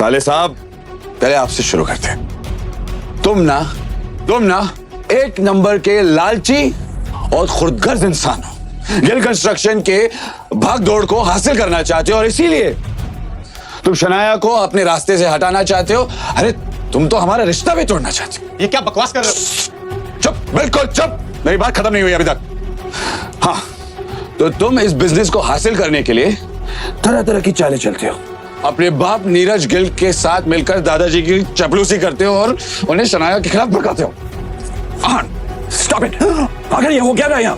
साले साहब, पहले आपसे शुरू करते हैं। तुम ना एक नंबर के लालची और खुदगर्ज इंसान हो। गिल कंस्ट्रक्शन के भाग दौड़ को हासिल करना चाहते हो और इसीलिए तुम शनाया को अपने रास्ते से हटाना चाहते हो। अरे तुम तो हमारा रिश्ता भी तोड़ना चाहते हो। ये क्या बकवास कर रहे हो? चुप, बिल्कुल चुप। मेरी बात खत्म नहीं हुई अभी तक। हाँ, तो तुम इस बिजनेस को हासिल करने के लिए तरह तरह की चालें चलते हो। अपने बाप नीरज गिल के साथ मिलकर दादाजी की चपलूसी करते हो और उन्हें शनाया के खिलाफ भड़काते हो। Stop it. अगर ये हो क्या रहा है यहाँ?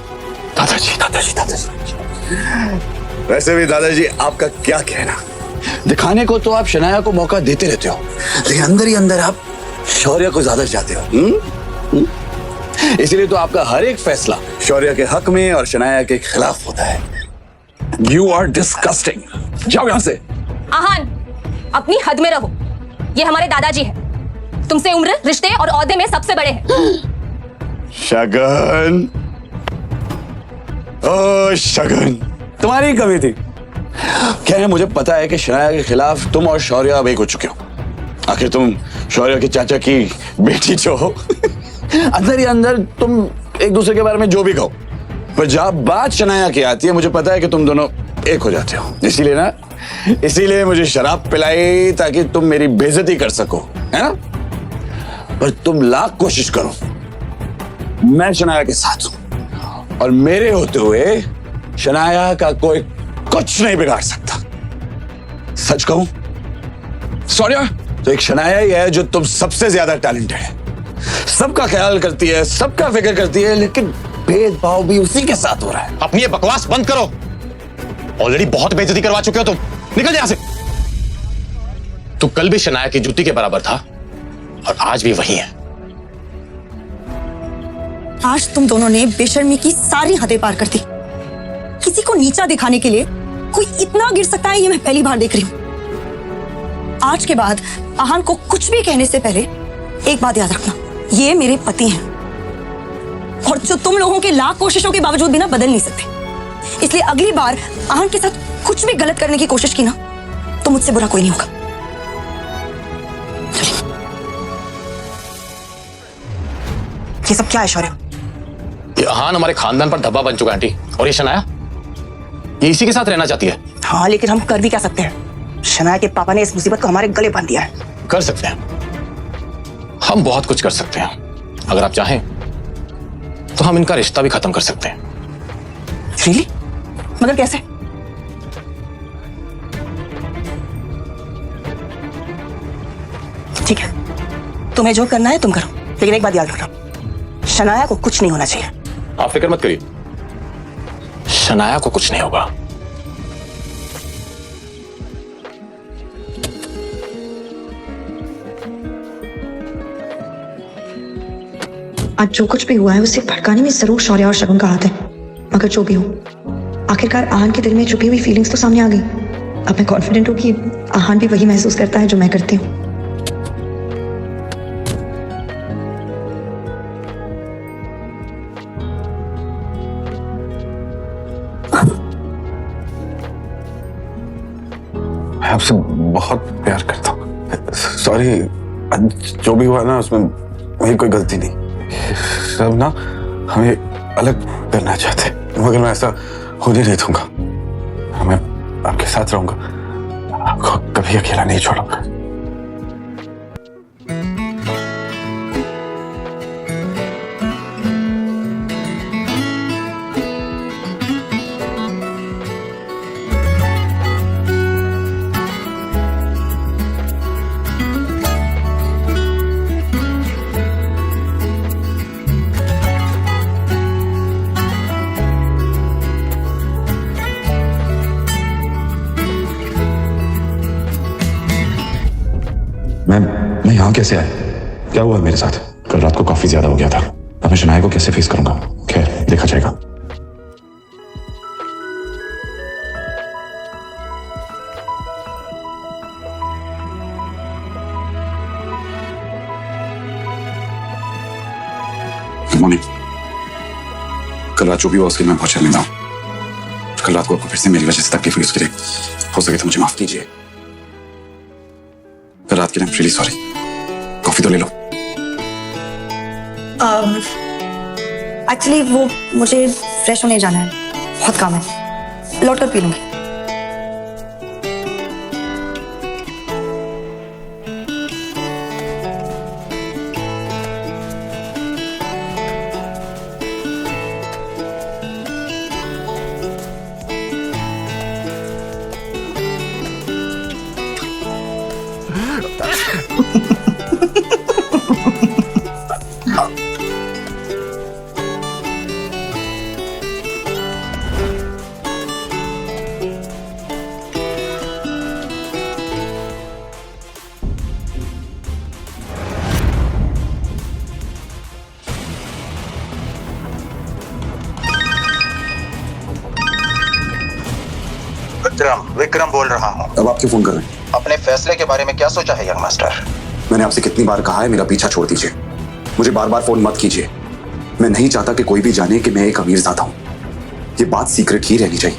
दादाजी। वैसे भी दादाजी, आपका क्या कहना? दिखाने को तो आप शनाया को मौका देते रहते हो, लेकिन अंदर ही अंदर आप शौर्य को ज्यादा चाहते हो। इसीलिए तो आपका हर एक फैसला शौर्य के हक में और शनाया के खिलाफ होता है। You are disgusting. जाओ यहां से। आहान, अपनी हद में रहो। ये हमारे दादाजी हैं। तुमसे उम्र, रिश्ते और औहदे में सबसे बड़े हैं। शगन, ओ शगन, तुम्हारी कमी थी। क्या है, मुझे पता है कि शनाया के खिलाफ तुम और शौर्य अब एक हो चुके हो। आखिर तुम शौर्य के चाचा की बेटी जो हो। अंदर ही अंदर तुम एक दूसरे के बारे में जो भी कहो, पर जब बात शनाया की आती है, मुझे पता है कि तुम दोनों एक हो जाते हो। इसीलिए मुझे शराब पिलाई ताकि तुम मेरी बेइज्जती कर सको, है ना? पर तुम लाख कोशिश करो, मैं शनाया के साथ हूं और मेरे होते हुए शनाया का कोई कुछ नहीं बिगाड़ सकता। सच कहूं शौर्य, तो एक शनाया ही है जो तुम सबसे ज्यादा टैलेंटेड है। सबका ख्याल करती है, सबका फिक्र करती है, लेकिन भेदभाव भी उसी के साथ हो रहा है। अपनी ये बकवास बंद करो। ऑलरेडी बहुत बेइज्जती करवा चुके हो तुम। निकल यहां से। तू कल भी शनाया की जूती के बराबर था और आज भी वही है। आज तुम दोनों ने बेशर्मी की सारी हदें पार कर दी। किसी को नीचा दिखाने के लिए कोई इतना गिर सकता है, ये मैं पहली बार देख रही हूं। आज के बाद आहान को कुछ भी कहने से पहले एक बात याद रखना, ये मेरे पति हैं और जो तुम लोगों के लाख कोशिशों के बावजूद भी ना बदल नहीं सकते। इसलिए अगली बार आहान के साथ कुछ भी गलत करने की कोशिश की ना, तो मुझसे बुरा कोई नहीं होगा। ये सब क्या है शौर्य? ये आहान हमारे खानदान पर धब्बा बन चुका है आंटी। और ये शनाया, ये इसी के साथ रहना चाहती है। हाँ, लेकिन हम कर भी क्या सकते हैं? शनाया के पापा ने इस मुसीबत को हमारे गले बांध दिया है। कर सकते हैं, हम बहुत कुछ कर सकते हैं। अगर आप चाहें तो हम इनका रिश्ता भी खत्म कर सकते हैं। Really? मगर कैसे? ठीक है, तुम्हें जो करना है तुम करो, लेकिन एक बात याद रखना, शनाया को कुछ नहीं होना चाहिए। आप फिक्र मत करिए, शनाया को कुछ नहीं होगा। आज जो कुछ भी हुआ है उसे भड़काने में जरूर शौर्य और शगुन का हाथ है। मगर जो भी हो, आखिरकार आहान के दिल में छुपी हुई फीलिंग्स तो सामने आ गई। अब मैं कॉन्फिडेंट हूँ कि आहान भी वही महसूस करता है जो मैं करती हूँ। मैं आपसे बहुत प्यार करता हूँ। सॉरी, जो भी हुआ ना उसमें मेरी कोई गलती नहीं। सब ना हमें अलग करना चाहते, मगर मैं ऐसा होने नहीं दूंगा। मैं आपके साथ रहूंगा, आपको कभी अकेला नहीं छोड़ूंगा। मैं यहाँ कैसे आया? क्या हुआ मेरे साथ? कल रात को काफी ज्यादा हो गया था। अब मैं शनाया को कैसे फेस करूंगा? खैर, देखा जाएगा। Good morning. कल रात जो भी हुआ उसके मैं बहुत शर्मिंदा हूँ। कल रात को आपको फिर से मेरी वजह से तकलीफ हुई, उसके लिए हो सके तो मुझे माफ कीजिए। के लिए रियली सॉरी। कॉफी तो ले लो। एक्चुअली वो मुझे फ्रेश होने जाना है, बहुत काम है, लौट कर पी लूंगी। विक्रम बोल रहा हूँ। अब आप क्यों फोन कर रहे हैं? अपने फैसले के बारे में क्या सोचा है यंग मास्टर? मैंने आपसे कितनी बार कहा है मेरा पीछा छोड़ दीजिए, मुझे बार बार फोन मत कीजिए। मैं नहीं चाहता कि कोई भी जाने कि मैं एक अमीरजादा हूं। ये बात सीक्रेट ही रहनी चाहिए।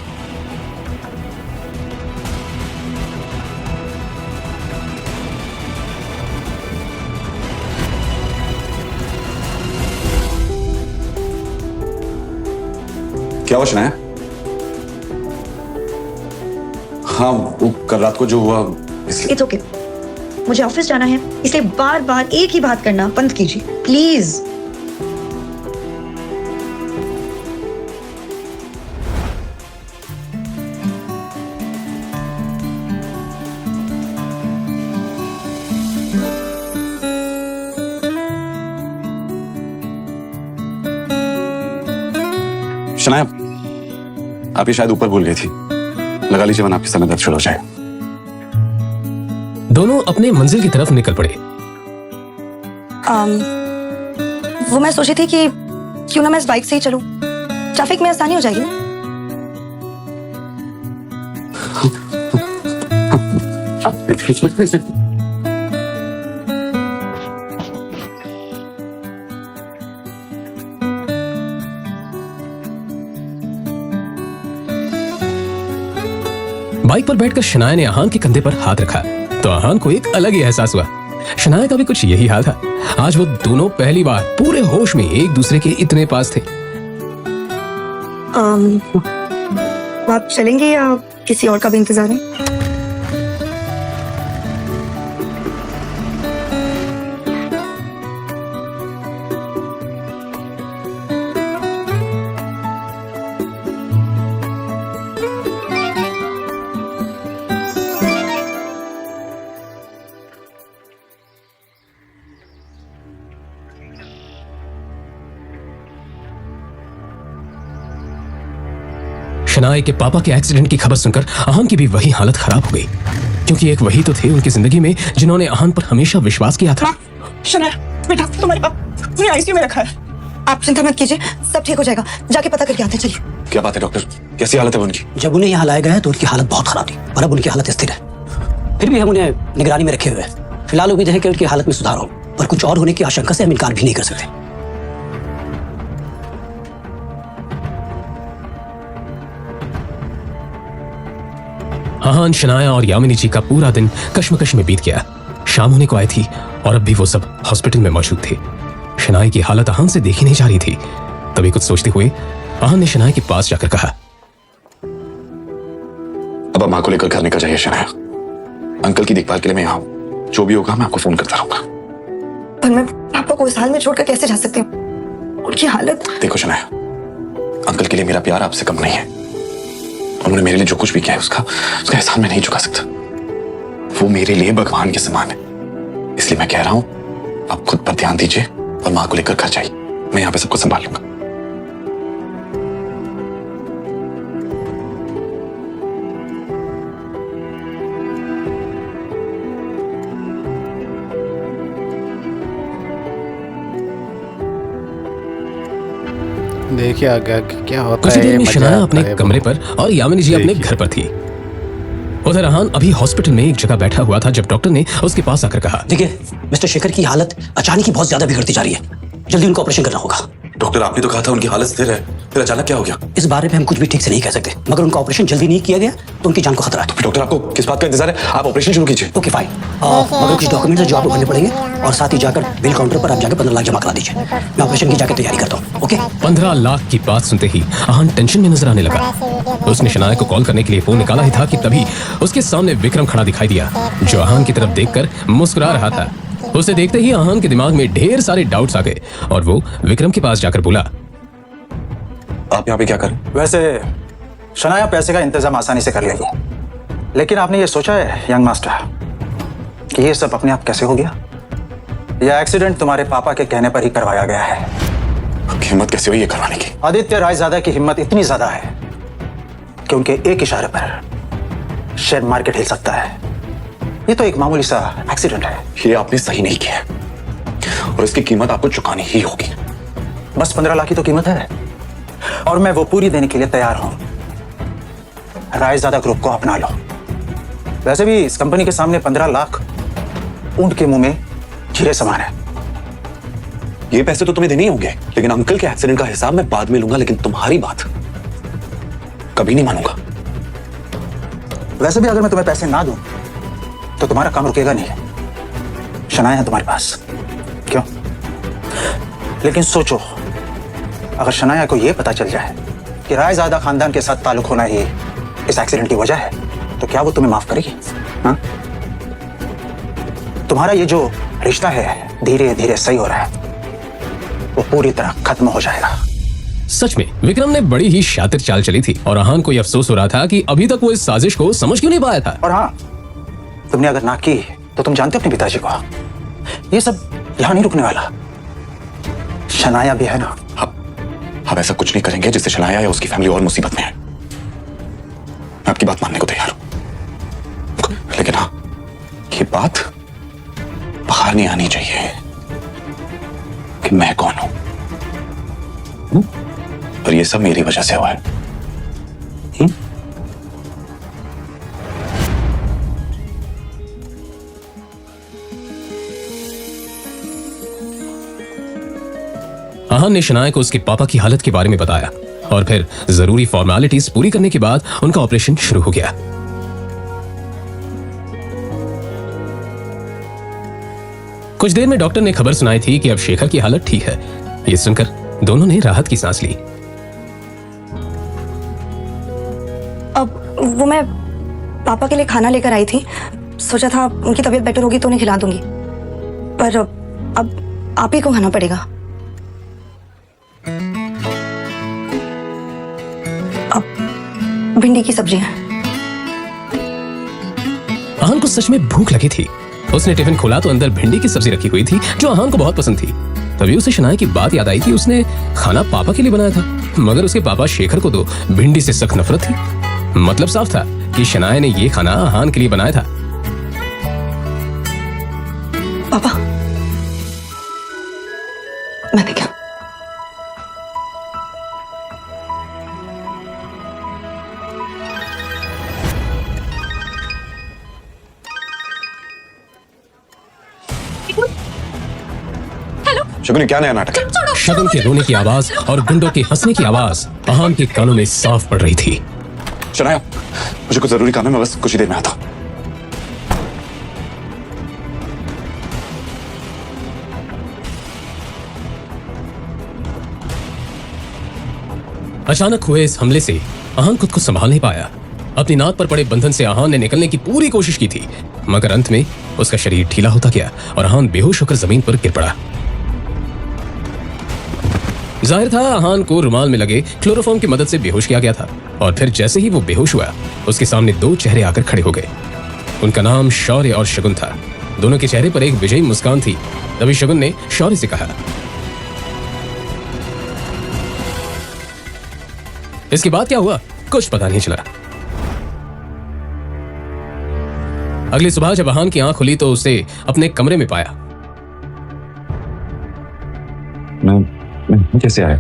क्या हुआ शनाया? हाँ, वो कल रात को जो हुआ इसलिए। इट्स ओके, मुझे ऑफिस जाना है, इसलिए बार बार एक ही बात करना बंद कीजिए प्लीज। शनाया, आप ये शायद ऊपर भूल गई थी। लगा लीजिए वरना आपके सर में दर्द शुरू हो जाए। दोनों अपने मंजिल की तरफ निकल पड़े। वो मैं सोची थी कि क्यों ना मैं इस बाइक से ही चलूं, ट्रैफिक में आसानी हो जाएगी ना। बाइक पर बैठकर शनाया ने आहान के कंधे पर हाथ रखा तो आहान को एक अलग ही एहसास हुआ। शनाया का भी कुछ यही हाल था। आज वो दोनों पहली बार पूरे होश में एक दूसरे के इतने पास थे। आप चलेंगे या किसी और का भी इंतजार है? शनाया के पापा के एक्सीडेंट की खबर सुनकर आहान की भी वही हालत खराब हो गई, क्योंकि एक वही तो थे उनकी जिंदगी में जिन्होंने आहान पर हमेशा विश्वास किया था। शनाया, बेटा तुम्हारे पाप आईसीयू में रखा है। आप चिंता मत कीजिए, सब ठीक हो जाएगा। जाके पता करके आते हैं, चलिए। क्या बात है डॉक्टर, कैसी हालत है उनकी? जब उन्हें यहाँ लाया गया तो उनकी हालत बहुत खराब थी और अब उनकी हालत स्थिर है। फिर भी हम उन्हें निगरानी में रखे हुए हैं। फिलहाल उम्मीद है कि उनकी हालत में सुधार हो, पर कुछ और होने की आशंका से हम इनकार भी नहीं कर सकते। आहान, शनाया और यामिनी जी का पूरा दिन कश्मकश में बीत गया। शाम होने को आई थी और अब भी वो सब हॉस्पिटल में मौजूद थे। शनाया की हालत आहान से देखी नहीं जा रही थी। तभी कुछ सोचते हुए आहान ने शनाया के पास जाकर कहा, अब माँ को लेकर घर निकल जाइए शनाया। अंकल की देखभाल के लिए मैं यहाँ हूँ। जो भी होगा मैं आपको फोन करता रहूंगा। पर मैं पापा को इस हाल में छोड़कर कैसे जा सकती हूँ? उनकी हालत। देखो शनाया, अंकल के लिए मेरा प्यार आपसे कम नहीं है। उन्होंने मेरे लिए जो कुछ भी किया है उसका एहसान मैं नहीं चुका सकता। वो मेरे लिए भगवान के समान है। इसलिए मैं कह रहा हूं आप खुद पर ध्यान दीजिए और माँ को लेकर घर जाइए। मैं यहाँ पे सबको संभाल लूंगा। देखिए आगे क्या होता कुछ है। देर में मजा शनाया आता अपने है कमरे पर और यामिनी जी अपने घर पर थी। उधर आहान अभी हॉस्पिटल में एक जगह बैठा हुआ था जब डॉक्टर ने उसके पास आकर कहा, देखिए मिस्टर शेखर की हालत अचानक ही बहुत ज्यादा बिगड़ती जा रही है। जल्दी उनको ऑपरेशन करना होगा। डॉक्टर आपने तो कहा था उनकी हालत स्थिर है, फिर अचानक क्या हो गया? इस बारे में हम कुछ भी ठीक से नहीं कह सकते, मगर उनका ऑपरेशन जल्दी नहीं किया गया तो उनकी जान को खतरा है। डॉक्टर आपको किस बात का इंतजार है? आप ऑपरेशन शुरू कीजिए। ओके फाइन, मगर कुछ डॉक्यूमेंट्स है जो आपको भरने पड़ेंगे और साथ ही जाकर बिल काउंटर पर आप जाकर 15 लाख जमा करा दीजिए। मैं ऑपरेशन की जाकर तैयारी करता हूँ। ओके। 15 लाख की बात सुनते ही अहान टेंशन में नजर आने लगा। उसने शनाया को कॉल करने के लिए फोन निकाला ही था कि तभी उसके सामने विक्रम खड़ा दिखाई दिया, जो अहान की तरफ देखकर मुस्कुरा रहा था। उसे देखते ही अहान के दिमाग में ढेर सारे डाउट्स आ गए और वो विक्रम के पास जाकर बोला, आप यहाँ पे क्या करें? वैसे शनाया पैसे का इंतजाम आसानी से कर लेगी, लेकिन आपने ये सोचा है यंग मास्टर कि ये सब अपने आप कैसे हो गया? यह एक्सीडेंट तुम्हारे पापा के कहने पर ही करवाया गया है। आपकी हिम्मत कैसे हुई ये करवाने की? आदित्य रायजादा की हिम्मत इतनी ज्यादा है कि उनके एक इशारे पर शेयर मार्केट हिल सकता है। ये तो एक मामूली सा एक्सीडेंट है। ये आपने सही नहीं किया और इसकी कीमत आपको चुकानी ही होगी। बस 15 लाख की तो कीमत है और मैं वो पूरी देने के लिए तैयार हूं। रायजादा ग्रुप को अपना लो। वैसे भी इस कंपनी के सामने 15 लाख ऊंट के मुंह में जीरे समान है। ये पैसे तो तुम्हें देने ही होंगे, लेकिन अंकल के एक्सीडेंट का हिसाब मैं बाद में लूंगा, लेकिन तुम्हारी बात कभी नहीं मानूंगा। वैसे भी अगर मैं तुम्हें पैसे ना दूं तो तुम्हारा काम रुकेगा नहीं। शनाया है तुम्हारे पास, क्यों? लेकिन सोचो, अगर शनाया को यह पता चल जाए कि रायजादा खानदान के साथ ताल्लुक होना ही इस एक्सीडेंट की वजह है, तो क्या वो तुम्हें माफ करेगी? हाँ? तुम्हारा ये जो रिश्ता है धीरे धीरे सही हो रहा है, वो पूरी तरह खत्म हो जाएगा। सच में विक्रम ने बड़ी ही शातिर चाल चली थी और अहान को यह अफसोस हो रहा था कि अभी तक वो इस साजिश को समझ क्यों नहीं पाया था। और हाँ, तुमने अगर ना की तो तुम जानते हो अपने पिताजी को, ये सब यहां नहीं रुकने वाला। शनाया भी है ना। हम ऐसा कुछ नहीं करेंगे जिससे शनाया या उसकी फैमिली और मुसीबत में है। मैं आपकी बात मानने को तैयार हूं, लेकिन हाँ, ये बात बाहर नहीं आनी चाहिए कि मैं कौन हूं और ये सब मेरी वजह से हुआ है। अहान ने शनाया को उसके पापा की हालत के बारे में बताया और फिर जरूरी फॉर्मेलिटीज पूरी करने के बाद उनका ऑपरेशन शुरू हो गया। कुछ देर में डॉक्टर ने खबर सुनाई थी कि अब शेखर की हालत ठीक है। ये सुनकर दोनों ने राहत की सांस ली। अब वो मैं पापा के लिए खाना लेकर आई थी, सोचा था उनकी तबीयत बेटर होगी तो उन्हें खिला दूंगी, पर अब आप ही को खाना पड़ेगा। अब भिंडी की सब्जी है। अहान को सच में भूख लगी थी। उसने टिफिन खोला तो अंदर भिंडी की सब्जी रखी हुई थी जो अहान को बहुत पसंद थी। तभी उसे शनाया की बात याद आई कि उसने खाना पापा के लिए बनाया था, मगर उसके पापा शेखर को तो भिंडी से सख्त नफरत थी। मतलब साफ था कि शनाया ने ये खाना अहान के लिए बनाया था। पापा, मैं भी क्या? शगुन, क्या नया नाटक है? शगुन के रोने की आवाज और गुंडों के हंसने की आवाज अहान के कानों में साफ पड़ रही थी। शनाया, मुझे कुछ जरूरी काम है, मैं बस कुछ ही देर में आता। अचानक हुए इस हमले से अहान खुद को संभाल नहीं पाया। अपनी नाक पर पड़े बंधन से अहान ने निकलने की पूरी कोशिश की थी, मगर अंत में उसका शरीर ढीला होता गया और अहान बेहोश होकर जमीन पर गिर पड़ा। जाहिर था अहान को रुमाल में लगे क्लोरोफॉर्म की मदद से बेहोश किया गया था और फिर जैसे ही वो बेहोश हुआ, उसके सामने दो चेहरे आकर खड़े हो गए। उनका नाम शौर्य और शगुन था। दोनों के चेहरे पर एक विजयी मुस्कान थी। तभी शगुन ने शौर्य से कहा, इसके बाद क्या हुआ कुछ पता नहीं चला। अगली सुबह जब अहान की आंख खुली तो उसे अपने कमरे में पाया। मैं कैसे आया?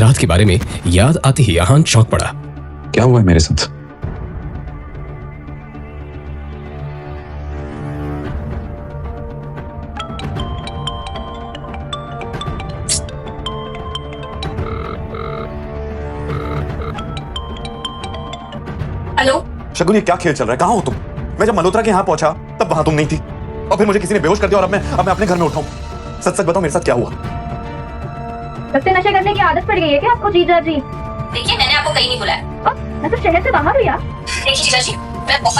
रात के बारे में याद आते ही अहान चौंक पड़ा। क्या हुआ है मेरे साथ? शगुन, ये क्या खेल चल रहा है? कहाँ हो तुम? मैं जब मल्होत्रा के यहाँ पहुंचा तब वहां तुम नहीं थी, और फिर मुझे किसी ने बेहोश कर दिया, और अब मैं अपने घर में उठाऊं। सच सच बताओ, मेरे साथ क्या हुआ? लगते नशे करने की आदत पड़ गई है क्या आपको जीजा जी? देखिए, मैंने आपको कहीं नहीं बुलाया। मैं तो शहर से बाहर हूँ यार। देखिए जीजा जी, मैं बहुत